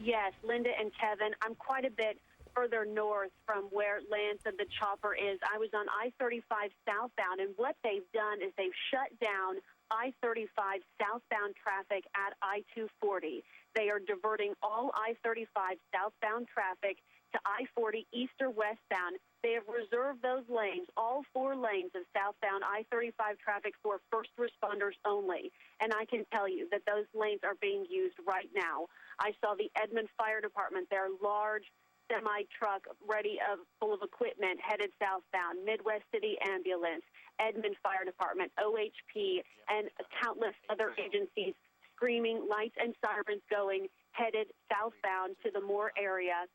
Yes, Linda and Kevin, I'm quite a bit further north from where lands of the chopper is. I was on I-35 southbound, and what they've done is they've shut down I-35 southbound traffic at I-240. They are diverting all I-35 southbound traffic to I-40 east or westbound. They have reserved those lanes, all 4 lanes of southbound I-35 traffic, for first responders only. And I can tell you that those lanes are being used right now. I saw the Edmond Fire Department, their large semi-truck full of equipment headed southbound, Midwest City Ambulance, Edmond Fire Department, OHP, and countless other agencies screaming, lights and sirens going, headed southbound to the Moore area.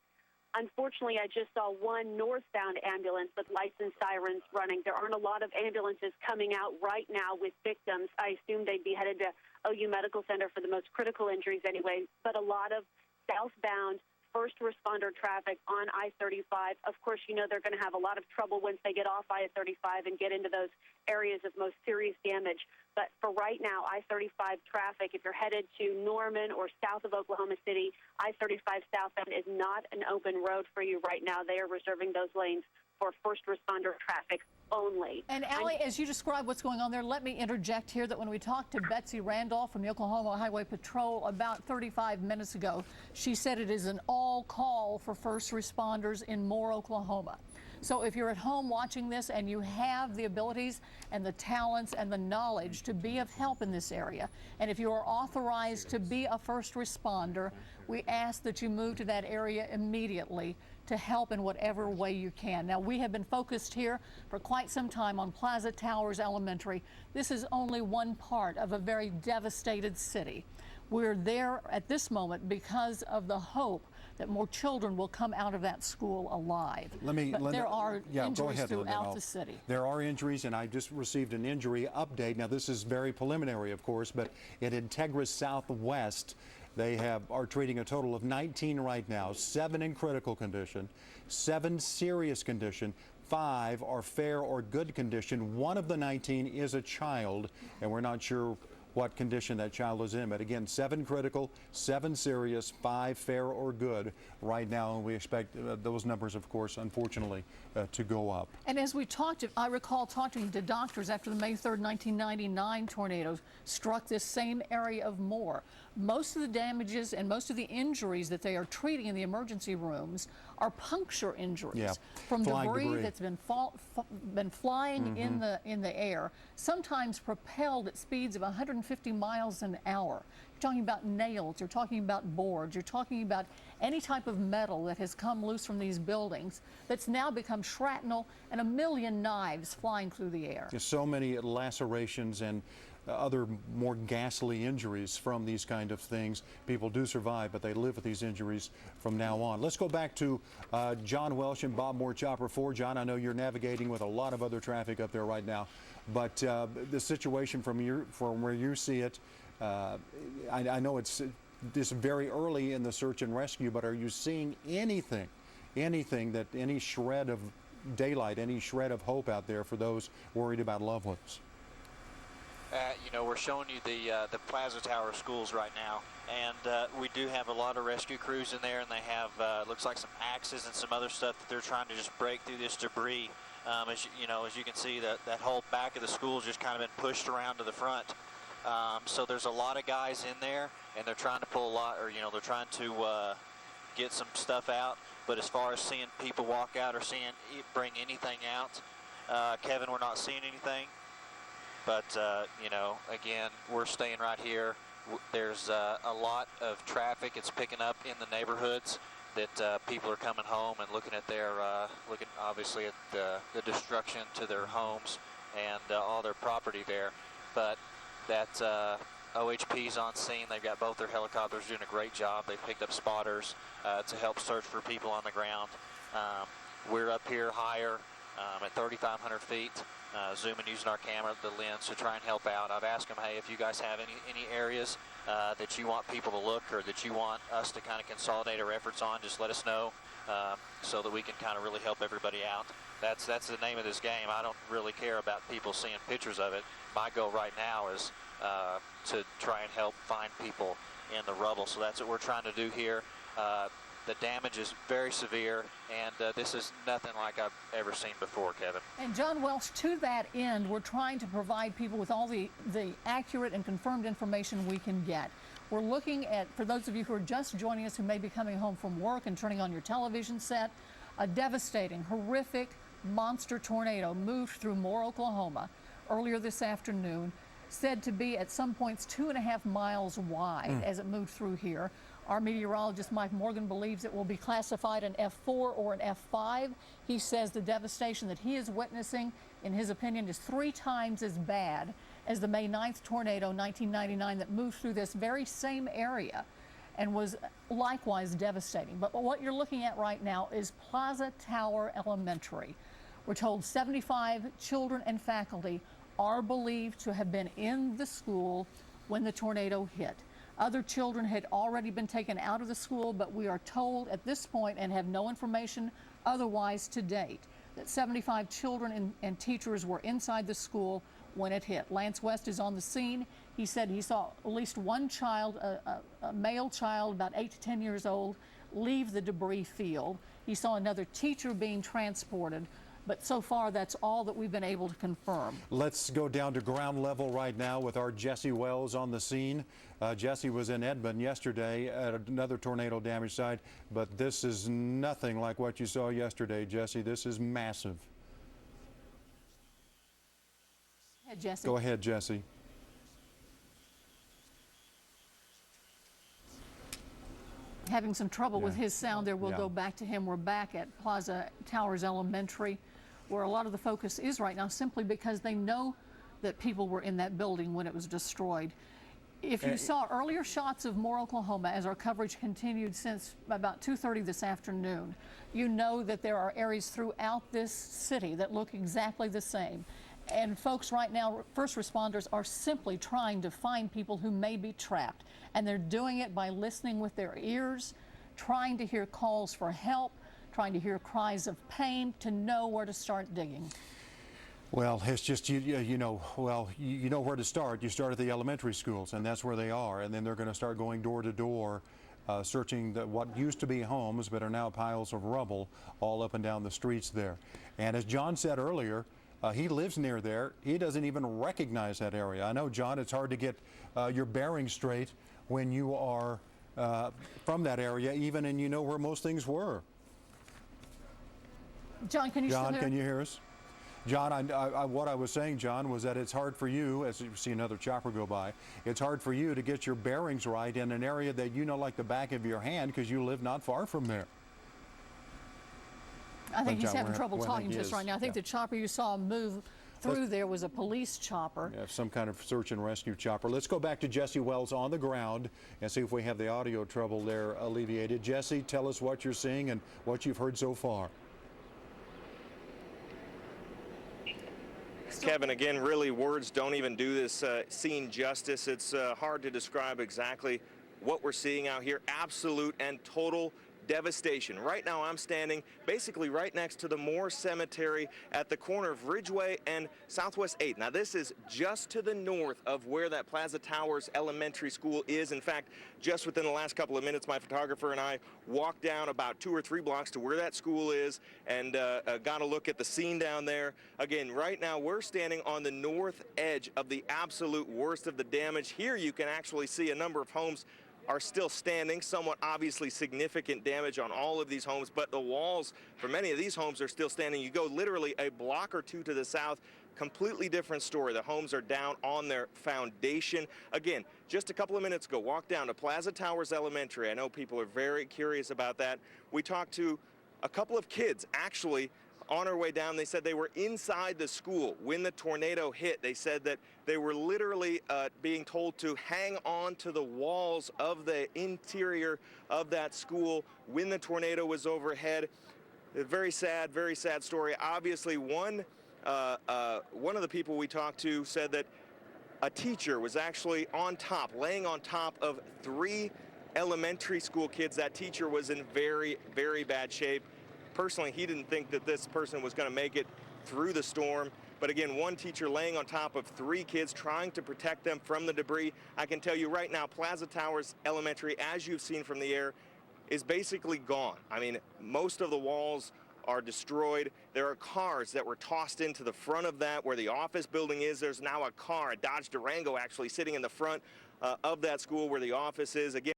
Unfortunately, I just saw one northbound ambulance with lights and sirens running. There aren't a lot of ambulances coming out right now with victims. I assume they'd be headed to OU Medical Center for the most critical injuries anyway, but a lot of southbound first responder traffic on I-35. Of course, you know they're going to have a lot of trouble once they get off I-35 and get into those areas of most serious damage. But for right now, I-35 traffic, if you're headed to Norman or south of Oklahoma City, I-35 southbound is not an open road for you right now. They are reserving those lanes for first responder traffic only. And Allie, as you describe what's going on there, let me interject here that when we talked to Betsy Randolph from the Oklahoma Highway Patrol about 35 minutes ago, she said it is an all call for first responders in Moore, Oklahoma. So if you're at home watching this and you have the abilities and the talents and the knowledge to be of help in this area, and if you are authorized to be a first responder, we ask that you move to that area immediately to help in whatever way you can. Now, we have been focused here for quite some time on Plaza Towers Elementary. This is only one part of a very devastated city. We're there at this moment because of the hope that more children will come out of that school alive. There are injuries throughout the city. There are injuries, and I just received an injury update. Now, this is very preliminary, of course, but at Integra Southwest, they are treating a total of 19 right now, 7 in critical condition, 7 serious condition, 5 are fair or good condition. 1 of the 19 is a child, and we're not sure what condition that child is in. But again, 7 critical, 7 serious, 5 fair or good right now. And we expect those numbers, of course, unfortunately, to go up. And as we talked, I recall talking to doctors after the May 3rd, 1999 tornado struck this same area of Moore. Most of the damages and most of the injuries that they are treating in the emergency rooms are puncture injuries from debris that's been flying in the air, sometimes propelled at speeds of 150 miles an hour. You're talking about nails, you're talking about boards, you're talking about any type of metal that has come loose from these buildings that's now become shrapnel and a million knives flying through the air. There's so many lacerations and other more ghastly injuries from these kind of things. People do survive, but they live with these injuries from now on. Let's go back to John Welsh and Bob Moore Chopper 4. John, I know you're navigating with a lot of other traffic up there right now, but the situation from where you see it, I know it's this very early in the search and rescue, but are you seeing anything that any shred of daylight, any shred of hope out there for those worried about loved ones? You know, we're showing you the Plaza Tower schools right now, and we do have a lot of rescue crews in there, and they have looks like some axes and some other stuff that they're trying to just break through this debris. As you can see, that whole back of the school has just kind of been pushed around to the front. So there's a lot of guys in there, and they're trying to pull a lot, or they're trying to get some stuff out. But as far as seeing people walk out or bring anything out, Kevin, we're not seeing anything. But, again, we're staying right here. There's a lot of traffic. It's picking up in the neighborhoods that people are coming home and looking at looking obviously at the destruction to their homes and all their property there. But that OHP's on scene. They've got both their helicopters doing a great job. They picked up spotters to help search for people on the ground. We're up here higher at 3,500 feet. Zooming using our camera, the lens, to try and help out. I've asked them, hey, if you guys have any areas that you want people to look, or that you want us to kind of consolidate our efforts on, just let us know so that we can kind of really help everybody out. That's the name of this game. I don't really care about people seeing pictures of it. My goal right now is to try and help find people in the rubble. So that's what we're trying to do here. The damage is very severe, and this is nothing like I've ever seen before, Kevin. And John Welsh, to that end, we're trying to provide people with all the accurate and confirmed information we can get. We're looking at, for those of you who are just joining us, who may be coming home from work and turning on your television set, a devastating, horrific, monster tornado moved through Moore, Oklahoma earlier this afternoon, said to be at some points 2.5 miles wide as it moved through here. Our meteorologist Mike Morgan believes it will be classified an F4 or an F5. He says the devastation that he is witnessing, in his opinion, is 3 times as bad as the May 9th tornado, 1999, that moved through this very same area and was likewise devastating. But what you're looking at right now is Plaza Tower Elementary. We're told 75 children and faculty are believed to have been in the school when the tornado hit. Other children had already been taken out of the school, but we are told at this point, and have no information otherwise to date, that 75 children and teachers were inside the school when it hit. Lance West is on the scene. He said he saw at least one child, a male child about 8 to 10 years old, leave the debris field. He saw another teacher being transported. But so far, that's all that we've been able to confirm. Let's go down to ground level right now with our Jesse Wells on the scene. Jesse was in Edmond yesterday at another tornado damage site, but this is nothing like what you saw yesterday, Jesse. This is massive. Go ahead, Jesse. Go ahead, Jesse. Having some trouble with his sound there. We'll go back to him. We're back at Plaza Towers Elementary, where a lot of the focus is right now, simply because they know that people were in that building when it was destroyed. If you saw earlier shots of Moore, Oklahoma, as our coverage continued since about 2:30 this afternoon, you know that there are areas throughout this city that look exactly the same. And folks right now, first responders, are simply trying to find people who may be trapped. And they're doing it by listening with their ears, trying to hear calls for help, trying to hear cries of pain, to know where to start digging. Well, it's just, you know where to start. You start at the elementary schools, and that's where they are. And then they're going to start going door to door, searching what used to be homes but are now piles of rubble all up and down the streets there. And as John said earlier, he lives near there. He doesn't even recognize that area. I know, John, it's hard to get your bearings straight when you are from that area, even, and you know where most things were. John, can you still hear? John, can you hear us? John, what I was saying, John, was that it's hard for you, as you see another chopper go by, it's hard for you to get your bearings right in an area that you know like the back of your hand because you live not far from there. I think he's having trouble talking to us right now. I think the chopper you saw move through there was a police chopper. Yeah, some kind of search and rescue chopper. Let's go back to Jesse Wells on the ground and see if we have the audio trouble there alleviated. Jesse, tell us what you're seeing and what you've heard so far. Kevin, again, really words don't even do this scene justice. It's hard to describe exactly what we're seeing out here. Absolute and total devastation. Right now I'm standing basically right next to the Moore Cemetery at the corner of Ridgeway and Southwest 8th. Now this is just to the north of where that Plaza Towers Elementary School is. In fact, just within the last couple of minutes, my photographer and I walked down about 2 or 3 blocks to where that school is and got a look at the scene down there. Again, right now we're standing on the north edge of the absolute worst of the damage. Here you can actually see a number of homes are still standing, somewhat obviously significant damage on all of these homes, but the walls for many of these homes are still standing. You go literally a block or 2 to the south, completely different story. The homes are down on their foundation. Again, just a couple of minutes ago, walked down to Plaza Towers Elementary. I know people are very curious about that. We talked to a couple of kids actually on our way down. They said they were inside the school when the tornado hit. They said that they were literally being told to hang on to the walls of the interior of that school when the tornado was overhead. A very sad story. Obviously, one of the people we talked to said that a teacher was actually on top, laying on top of 3 elementary school kids. That teacher was in very, very bad shape. Personally, he didn't think that this person was going to make it through the storm. But again, one teacher laying on top of 3 kids trying to protect them from the debris. I can tell you right now, Plaza Towers Elementary, as you've seen from the air, is basically gone. I mean, most of the walls are destroyed. There are cars that were tossed into the front of that where the office building is. There's now a car, a Dodge Durango actually, sitting in the front of that school where the office is. Again,